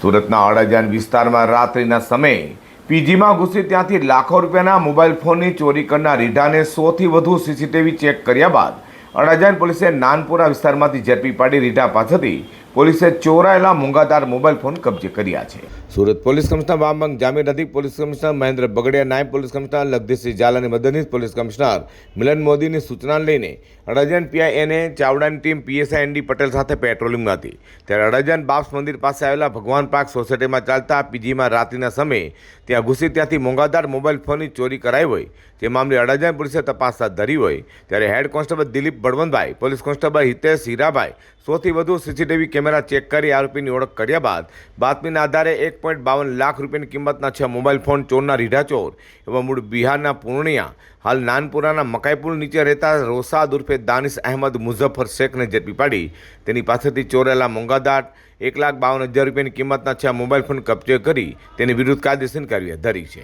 સુરતના અડાજણ વિસ્તારમાં રાત્રિના સમયે પીજીમાં ઘૂસી ત્યાંથી લાખો રૂપિયાના મોબાઈલ ફોનની ચોરી કરનાર રીઢાને 100થી વધુ સીસીટીવી ચેક કર્યા બાદ અડાજણ પોલીસે નાનપુરા વિસ્તારમાંથી ઝડપી પાડી રીઢા પાસેથી પોલીસે ચોરાયેલા મોંઘાદાર મોબાઈલ ફોન કબજે કર્યા છે। સુરત પોલીસ કમિશનર વામંગ જામીર, અધિક પોલીસ કમિશનર મહેન્દ્ર બગડિયા, નાયબ પોલીસ કમિશનર લગદીશસિંહ ઝાલાની મદદનીશ પોલીસ કમિશનર મિલન મોદીની સૂચનાને લઈને અડાજણ પીઆઈને ચાવડાની ટીમ પીએસઆઈ એનડી પટેલ સાથે પેટ્રોલિંગમાં હતી। ત્યારે અડાજણ બાપ્સ મંદિર પાસે આવેલા ભગવાન પાર્ક સોસાયટીમાં ચાલતા પીજીમાં રાત્રિના સમયે ત્યાં ઘૂસી ત્યાંથી મોંઘાદાર મોબાઈલ ફોનની ચોરી કરાઈ હોય તે મામલે અડાજણ પોલીસે તપાસ હાથ ધરી હોય ત્યારે head constable Dilip Balvantbhai, police constable Hitesh Hirabhai 100થી વધુ સીસીટીવી કેમેરા ચેક કરી આરોપીની ઓળખ કર્યા બાદ બાતમીના આધારે 1.52 લાખ રૂપિયાની કિંમતના 6 મોબાઈલ ફોન ચોરના રીઢા ચોર એવા મૂળ બિહારના પૂર્ણિયા, હાલ નાનપુરાના મકાઈપુલ નીચે રહેતા રોસાદ ઉર્ફે દાનિશ અહેમદ મુઝફ્ફર શેખને ઝડપી પાડી તેની પાસેથી ચોરેલા મોંઘાદાર 1,52,000 રૂપિયાની કિંમતના 6 મોબાઈલ ફોન કબજે કરી તેની વિરુદ્ધ કાયદેસરની કાર્યવાહી ધરી છે।